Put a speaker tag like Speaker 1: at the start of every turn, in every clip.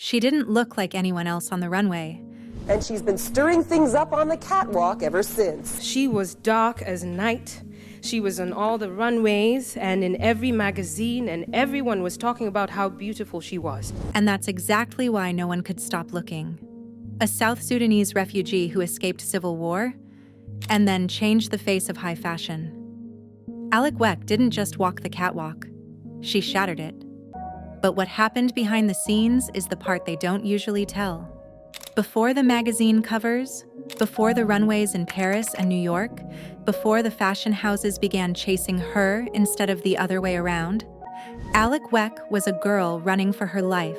Speaker 1: She didn't look like anyone else on the runway.
Speaker 2: And she's been stirring things up on the catwalk ever since.
Speaker 3: She was dark as night. She was on all the runways and in every magazine, and everyone was talking about how beautiful she was.
Speaker 1: And that's exactly why no one could stop looking. A South Sudanese refugee who escaped civil war and then changed the face of high fashion. Alek Wek didn't just walk the catwalk, she shattered it. But what happened behind the scenes is the part they don't usually tell. Before the magazine covers, before the runways in Paris and New York, before the fashion houses began chasing her instead of the other way around, Alek Wek was a girl running for her life.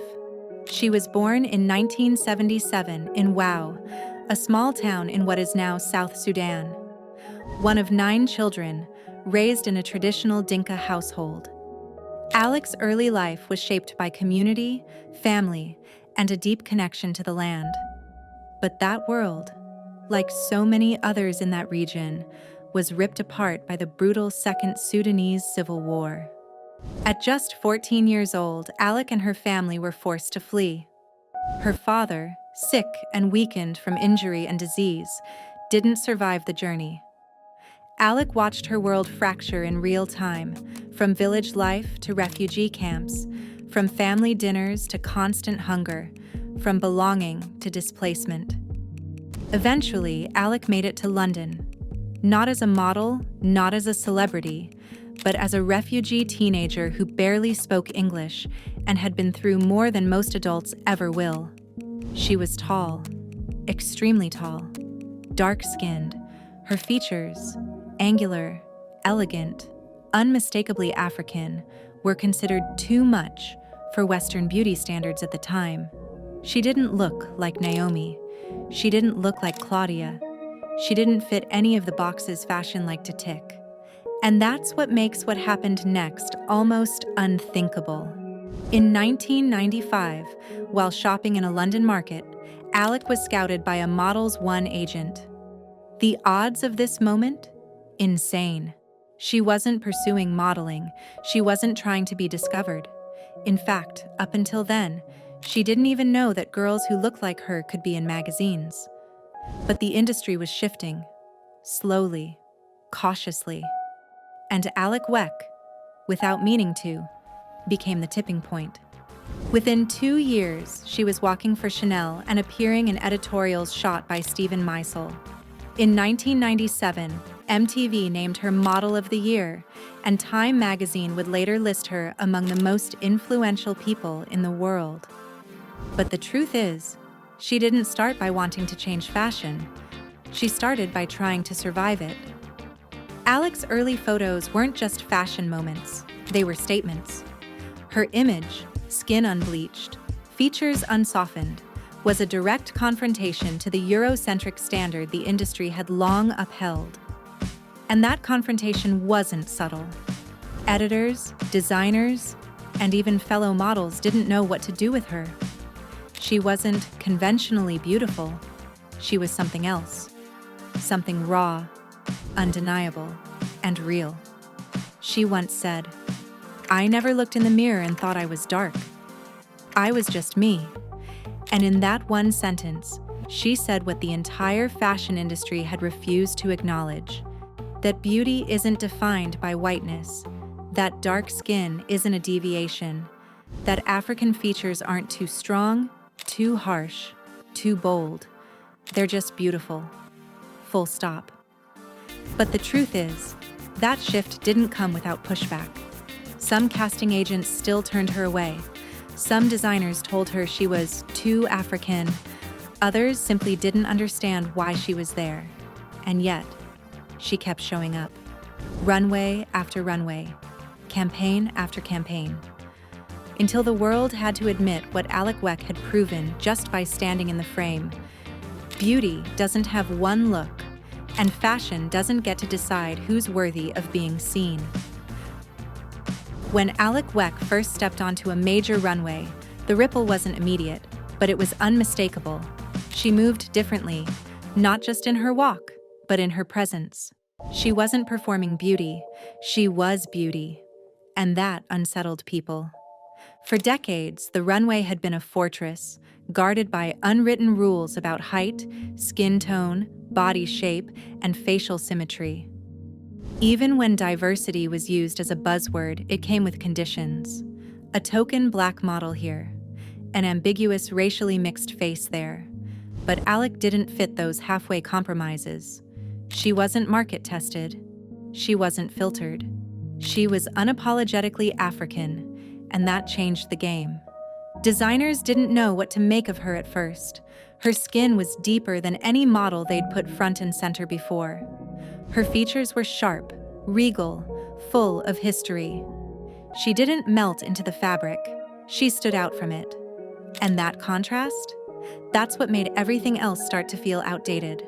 Speaker 1: She was born in 1977 in Wau, a small town in what is now South Sudan. One of 9 children, raised in a traditional Dinka household. Alek's early life was shaped by community, family, and a deep connection to the land. But that world, like so many others in that region, was ripped apart by the brutal Second Sudanese Civil War. At just 14 years old, Alek and her family were forced to flee. Her father, sick and weakened from injury and disease, didn't survive the journey. Alek watched her world fracture in real time, from village life to refugee camps, from family dinners to constant hunger, from belonging to displacement. Eventually, Alek made it to London, not as a model, not as a celebrity, but as a refugee teenager who barely spoke English and had been through more than most adults ever will. She was tall, extremely tall, dark-skinned, her features, angular, elegant, unmistakably African, were considered too much for Western beauty standards at the time. She didn't look like Naomi. She didn't look like Claudia. She didn't fit any of the boxes fashion liked to tick. And that's what makes what happened next almost unthinkable. In 1995, while shopping in a London market, Alek was scouted by a Models One agent. The odds of this moment? Insane. She wasn't pursuing modeling. She wasn't trying to be discovered. In fact, up until then, she didn't even know that girls who looked like her could be in magazines. But the industry was shifting, slowly, cautiously. And Alek Wek, without meaning to, became the tipping point. Within 2 years, she was walking for Chanel and appearing in editorials shot by Stephen Meisel. In 1997, MTV named her Model of the Year, and Time magazine would later list her among the most influential people in the world. But the truth is, she didn't start by wanting to change fashion. She started by trying to survive it. Alek's early photos weren't just fashion moments, they were statements. Her image, skin unbleached, features unsoftened, was a direct confrontation to the Eurocentric standard the industry had long upheld. And that confrontation wasn't subtle. Editors, designers, and even fellow models didn't know what to do with her. She wasn't conventionally beautiful. She was something else. Something raw, undeniable, and real. She once said, "I never looked in the mirror and thought I was dark. I was just me." And in that one sentence, she said what the entire fashion industry had refused to acknowledge: that beauty isn't defined by whiteness, that dark skin isn't a deviation, that African features aren't too strong, too harsh, too bold. They're just beautiful. Full stop. But the truth is, that shift didn't come without pushback. Some casting agents still turned her away. Some designers told her she was too African. Others simply didn't understand why she was there. And yet, she kept showing up. Runway after runway, campaign after campaign. Until the world had to admit what Alek Wek had proven just by standing in the frame. Beauty doesn't have one look, and fashion doesn't get to decide who's worthy of being seen. When Alek Wek first stepped onto a major runway, the ripple wasn't immediate, but it was unmistakable. She moved differently, not just in her walk, but in her presence. She wasn't performing beauty, she was beauty, and that unsettled people. For decades, the runway had been a fortress, guarded by unwritten rules about height, skin tone, body shape, and facial symmetry. Even when diversity was used as a buzzword, it came with conditions. A token black model here, an ambiguous racially mixed face there. But Alek didn't fit those halfway compromises. She wasn't market tested. She wasn't filtered. She was unapologetically African, and that changed the game. Designers didn't know what to make of her at first. Her skin was deeper than any model they'd put front and center before. Her features were sharp, regal, full of history. She didn't melt into the fabric. She stood out from it. And that contrast? That's what made everything else start to feel outdated.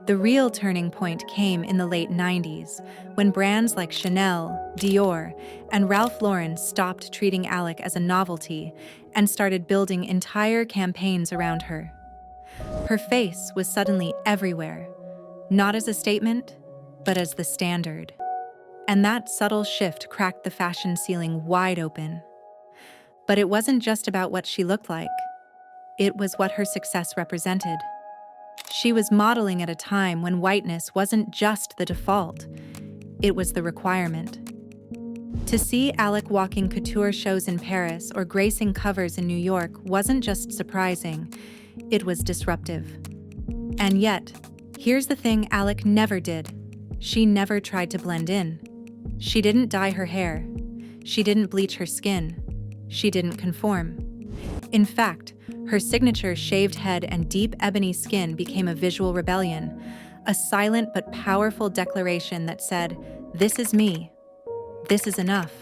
Speaker 1: The real turning point came in the late 90s, when brands like Chanel, Dior, and Ralph Lauren stopped treating Alek as a novelty and started building entire campaigns around her. Her face was suddenly everywhere, not as a statement, but as the standard. And that subtle shift cracked the fashion ceiling wide open. But it wasn't just about what she looked like. It was what her success represented. She was modeling at a time when whiteness wasn't just the default, it was the requirement. To see Alek walking couture shows in Paris or gracing covers in New York wasn't just surprising, it was disruptive. And yet, here's the thing Alek never did. She never tried to blend in. She didn't dye her hair. She didn't bleach her skin. She didn't conform. In fact, her signature shaved head and deep ebony skin became a visual rebellion, a silent but powerful declaration that said, "This is me. This is enough."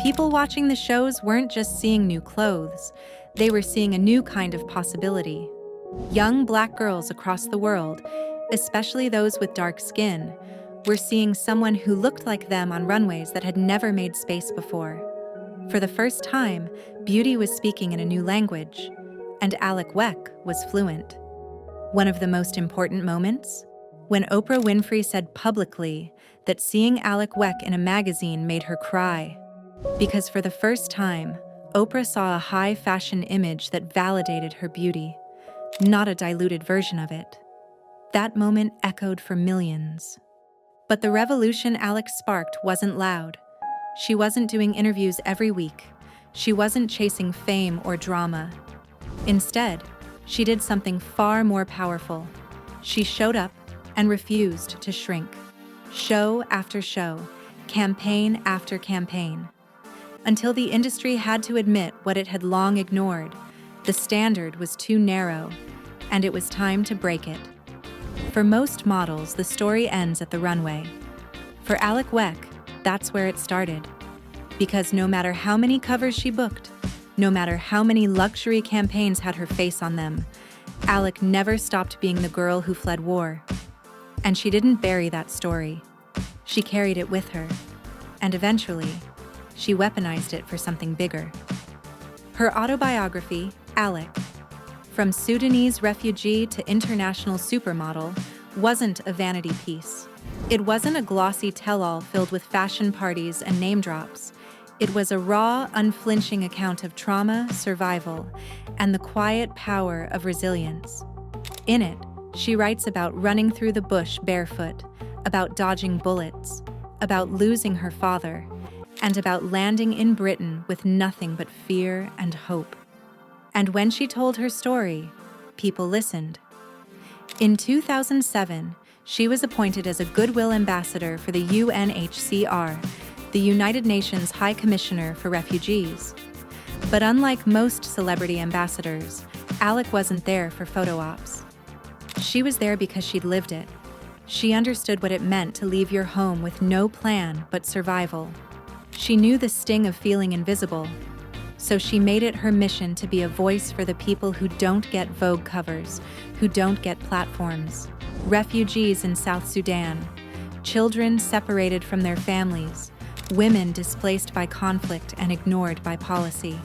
Speaker 1: People watching the shows weren't just seeing new clothes, they were seeing a new kind of possibility. Young Black girls across the world, especially those with dark skin, were seeing someone who looked like them on runways that had never made space before. For the first time, beauty was speaking in a new language, and Alek Wek was fluent. One of the most important moments? When Oprah Winfrey said publicly that seeing Alek Wek in a magazine made her cry. Because for the first time, Oprah saw a high fashion image that validated her beauty, not a diluted version of it. That moment echoed for millions. But the revolution Alek sparked wasn't loud. She wasn't doing interviews every week. She wasn't chasing fame or drama. Instead, she did something far more powerful. She showed up and refused to shrink. Show after show, campaign after campaign. Until the industry had to admit what it had long ignored. The standard was too narrow, and it was time to break it. For most models, the story ends at the runway. For Alek Wek, that's where it started. Because no matter how many covers she booked, no matter how many luxury campaigns had her face on them, Alek never stopped being the girl who fled war. And she didn't bury that story. She carried it with her. And eventually, she weaponized it for something bigger. Her autobiography, Alek, From Sudanese Refugee to International Supermodel, wasn't a vanity piece. It wasn't a glossy tell-all filled with fashion parties and name drops. It was a raw, unflinching account of trauma, survival, and the quiet power of resilience. In it, she writes about running through the bush barefoot, about dodging bullets, about losing her father, and about landing in Britain with nothing but fear and hope. And when she told her story, people listened. In 2007, she was appointed as a Goodwill Ambassador for the UNHCR, the United Nations High Commissioner for Refugees. But unlike most celebrity ambassadors, Alek wasn't there for photo ops. She was there because she'd lived it. She understood what it meant to leave your home with no plan but survival. She knew the sting of feeling invisible, so she made it her mission to be a voice for the people who don't get Vogue covers, who don't get platforms. Refugees in South Sudan, children separated from their families, women displaced by conflict and ignored by policy.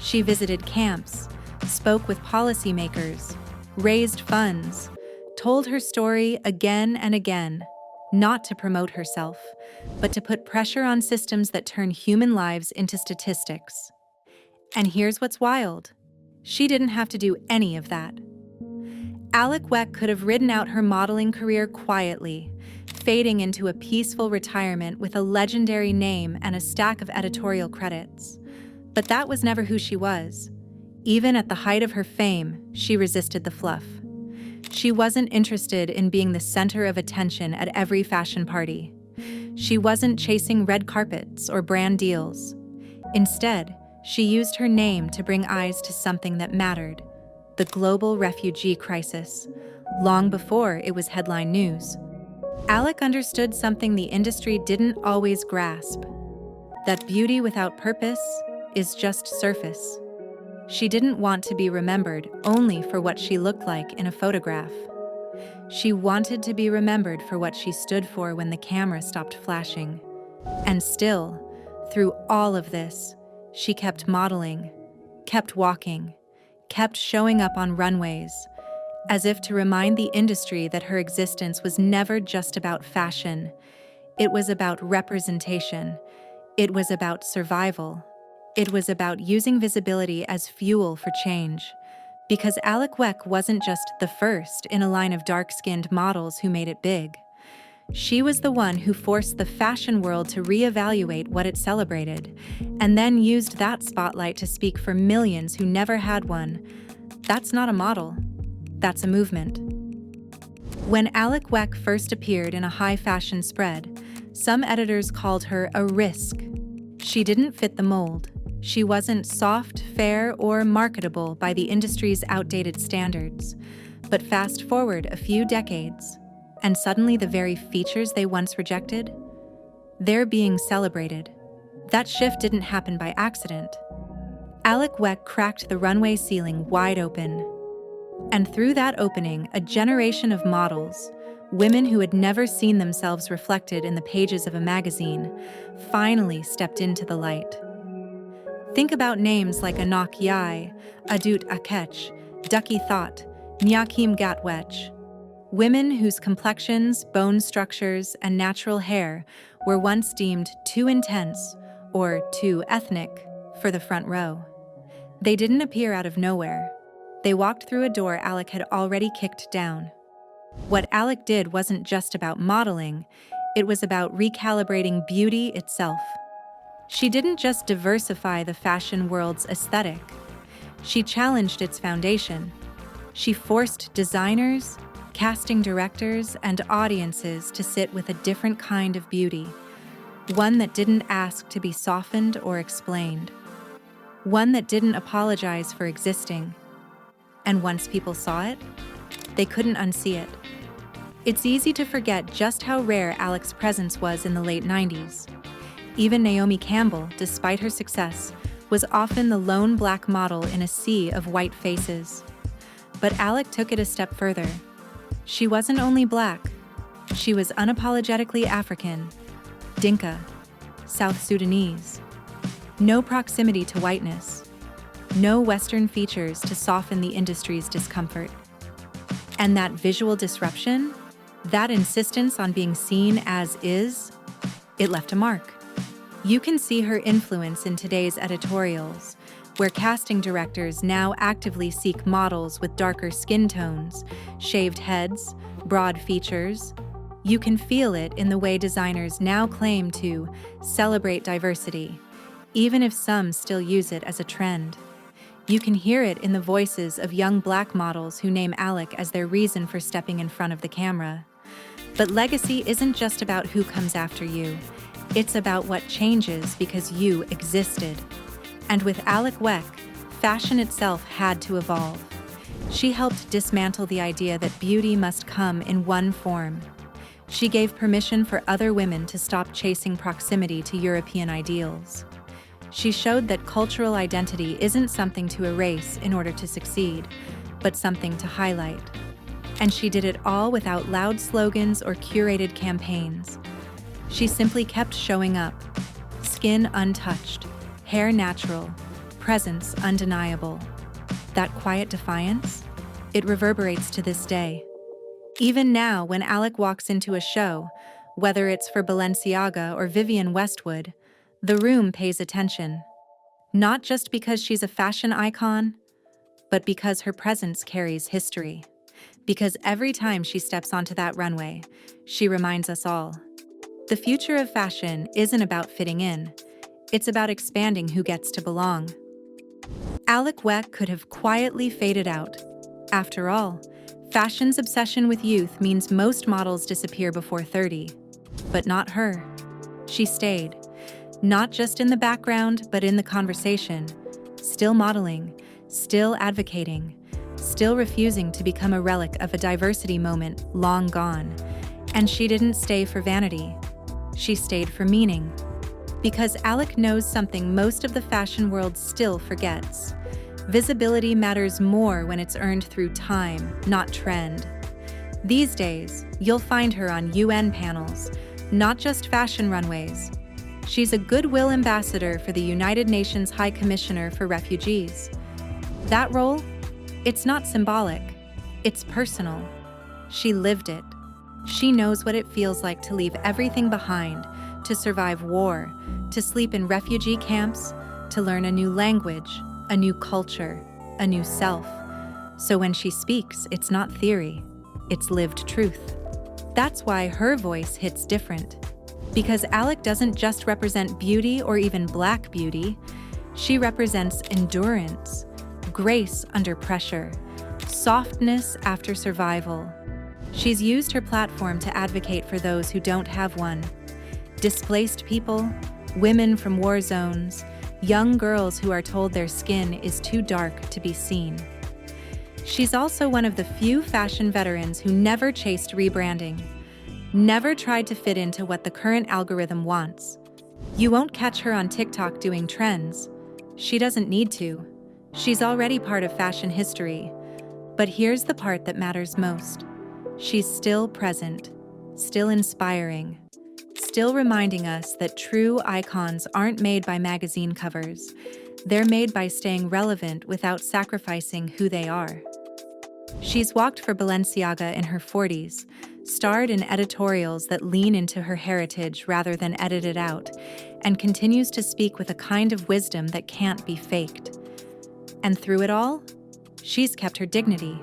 Speaker 1: She visited camps, spoke with policymakers, raised funds, told her story again and again, not to promote herself, but to put pressure on systems that turn human lives into statistics. And here's what's wild. She didn't have to do any of that. Alek Wek could have ridden out her modeling career quietly, fading into a peaceful retirement with a legendary name and a stack of editorial credits. But that was never who she was. Even at the height of her fame, she resisted the fluff. She wasn't interested in being the center of attention at every fashion party. She wasn't chasing red carpets or brand deals. Instead, she used her name to bring eyes to something that mattered: the global refugee crisis, long before it was headline news. Alek understood something the industry didn't always grasp: that beauty without purpose is just surface. She didn't want to be remembered only for what she looked like in a photograph. She wanted to be remembered for what she stood for when the camera stopped flashing. And still, through all of this, she kept modeling, kept walking, kept showing up on runways, as if to remind the industry that her existence was never just about fashion. It was about representation. It was about survival. It was about using visibility as fuel for change. Because Alek Wek wasn't just the first in a line of dark-skinned models who made it big. She was the one who forced the fashion world to reevaluate what it celebrated, and then used that spotlight to speak for millions who never had one. That's not a model. That's a movement. When Alek Wek first appeared in a high fashion spread, some editors called her a risk. She didn't fit the mold. She wasn't soft, fair, or marketable by the industry's outdated standards. But fast forward a few decades, and suddenly the very features they once rejected, they're being celebrated. That shift didn't happen by accident. Alek Wek cracked the runway ceiling wide open. And through that opening, a generation of models, women who had never seen themselves reflected in the pages of a magazine, finally stepped into the light. Think about names like Anak Yai, Adut Akech, Ducky Thought, Nyakim Gatwech. Women whose complexions, bone structures, and natural hair were once deemed too intense or too ethnic for the front row. They didn't appear out of nowhere. They walked through a door Alek had already kicked down. What Alek did wasn't just about modeling, it was about recalibrating beauty itself. She didn't just diversify the fashion world's aesthetic. She challenged its foundation. She forced designers, casting directors, and audiences to sit with a different kind of beauty, one that didn't ask to be softened or explained, one that didn't apologize for existing. And once people saw it, they couldn't unsee it. It's easy to forget just how rare Alek's presence was in the late 90s. Even Naomi Campbell, despite her success, was often the lone black model in a sea of white faces. But Alek took it a step further. She wasn't only black, she was unapologetically African, Dinka, South Sudanese. No proximity to whiteness, no Western features to soften the industry's discomfort. And that visual disruption, that insistence on being seen as is, it left a mark. You can see her influence in today's editorials, where casting directors now actively seek models with darker skin tones, shaved heads, broad features. You can feel it in the way designers now claim to celebrate diversity, even if some still use it as a trend. You can hear it in the voices of young black models who name Alek as their reason for stepping in front of the camera. But legacy isn't just about who comes after you. It's about what changes because you existed. And with Alek Wek, fashion itself had to evolve. She helped dismantle the idea that beauty must come in one form. She gave permission for other women to stop chasing proximity to European ideals. She showed that cultural identity isn't something to erase in order to succeed, but something to highlight. And she did it all without loud slogans or curated campaigns. She simply kept showing up, skin untouched, hair natural, presence undeniable. That quiet defiance, it reverberates to this day. Even now, when Alek walks into a show, whether it's for Balenciaga or Vivienne Westwood, the room pays attention. Not just because she's a fashion icon, but because her presence carries history. Because every time she steps onto that runway, she reminds us all. The future of fashion isn't about fitting in, it's about expanding who gets to belong. Alek Wek could have quietly faded out. After all, fashion's obsession with youth means most models disappear before 30. But not her. She stayed, not just in the background, but in the conversation, still modeling, still advocating, still refusing to become a relic of a diversity moment long gone. And she didn't stay for vanity. She stayed for meaning. Because Alek knows something most of the fashion world still forgets. Visibility matters more when it's earned through time, not trend. These days, you'll find her on UN panels, not just fashion runways. She's a goodwill ambassador for the United Nations High Commissioner for Refugees. That role? It's not symbolic, it's personal. She lived it. She knows what it feels like to leave everything behind, to survive war, to sleep in refugee camps, to learn a new language, a new culture, a new self. So when she speaks, it's not theory, it's lived truth. That's why her voice hits different. Because Alek doesn't just represent beauty or even black beauty, she represents endurance, grace under pressure, softness after survival. She's used her platform to advocate for those who don't have one. Displaced people, women from war zones, young girls who are told their skin is too dark to be seen. She's also one of the few fashion veterans who never chased rebranding, never tried to fit into what the current algorithm wants. You won't catch her on TikTok doing trends. She doesn't need to. She's already part of fashion history. But here's the part that matters most. She's still present, still inspiring, still reminding us that true icons aren't made by magazine covers. They're made by staying relevant without sacrificing who they are. She's walked for Balenciaga in her 40s, starred in editorials that lean into her heritage rather than edit it out, and continues to speak with a kind of wisdom that can't be faked. And through it all, she's kept her dignity.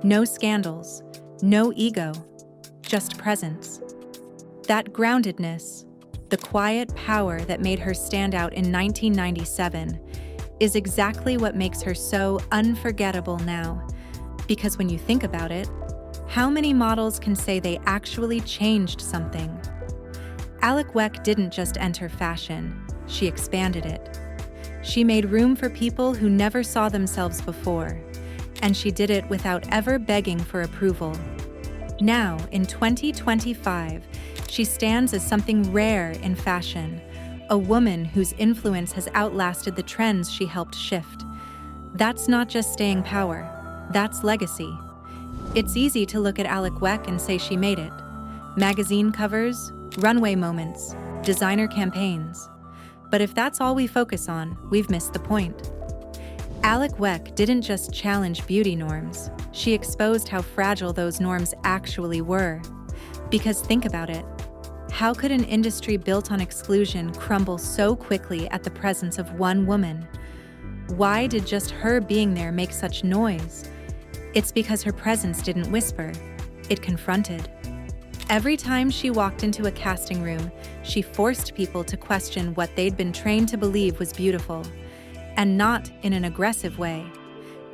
Speaker 1: No scandals, no ego, just presence. That groundedness, the quiet power that made her stand out in 1997, is exactly what makes her so unforgettable now. Because when you think about it, how many models can say they actually changed something? Alek Wek didn't just enter fashion, she expanded it. She made room for people who never saw themselves before, and she did it without ever begging for approval. Now, in 2025, she stands as something rare in fashion, a woman whose influence has outlasted the trends she helped shift. That's not just staying power, that's legacy. It's easy to look at Alek Wek and say she made it. Magazine covers, runway moments, designer campaigns. But if that's all we focus on, we've missed the point. Alek Wek didn't just challenge beauty norms, she exposed how fragile those norms actually were. Because think about it, how could an industry built on exclusion crumble so quickly at the presence of one woman? Why did just her being there make such noise? It's because her presence didn't whisper, it confronted. Every time she walked into a casting room, she forced people to question what they'd been trained to believe was beautiful. And not in an aggressive way,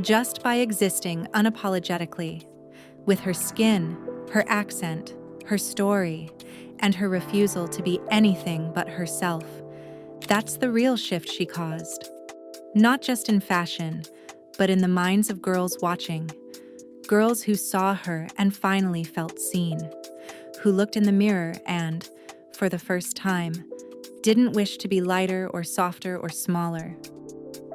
Speaker 1: just by existing unapologetically, with her skin, her accent, her story, and her refusal to be anything but herself. That's the real shift she caused. Not just in fashion, but in the minds of girls watching. Girls who saw her and finally felt seen, who looked in the mirror and, for the first time, didn't wish to be lighter or softer or smaller.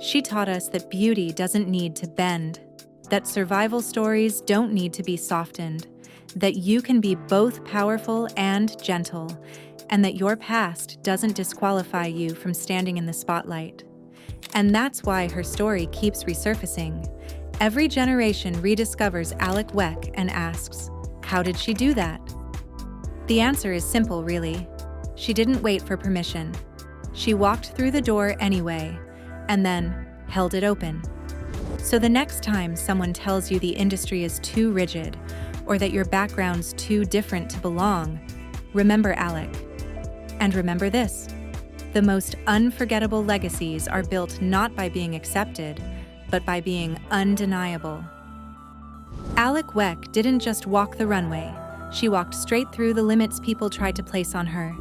Speaker 1: She taught us that beauty doesn't need to bend, that survival stories don't need to be softened, that you can be both powerful and gentle, and that your past doesn't disqualify you from standing in the spotlight. And that's why her story keeps resurfacing. Every generation rediscovers Alek Wek and asks, how did she do that? The answer is simple, really. She didn't wait for permission. She walked through the door anyway, and then held it open. So the next time someone tells you the industry is too rigid or that your background's too different to belong, remember Alek. And remember this: the most unforgettable legacies are built not by being accepted, but by being undeniable. Alek Wek didn't just walk the runway, she walked straight through the limits people tried to place on her.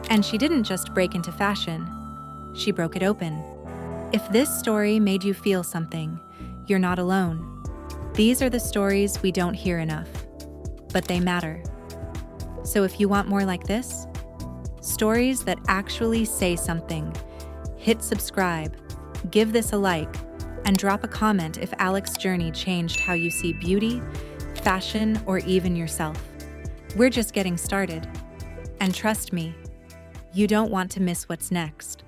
Speaker 1: And she didn't just break into fashion, she broke it open. If this story made you feel something, you're not alone. These are the stories we don't hear enough, but they matter. So if you want more like this, stories that actually say something, hit subscribe, give this a like, and drop a comment if Alek's journey changed how you see beauty, fashion, or even yourself. We're just getting started. And trust me, you don't want to miss what's next.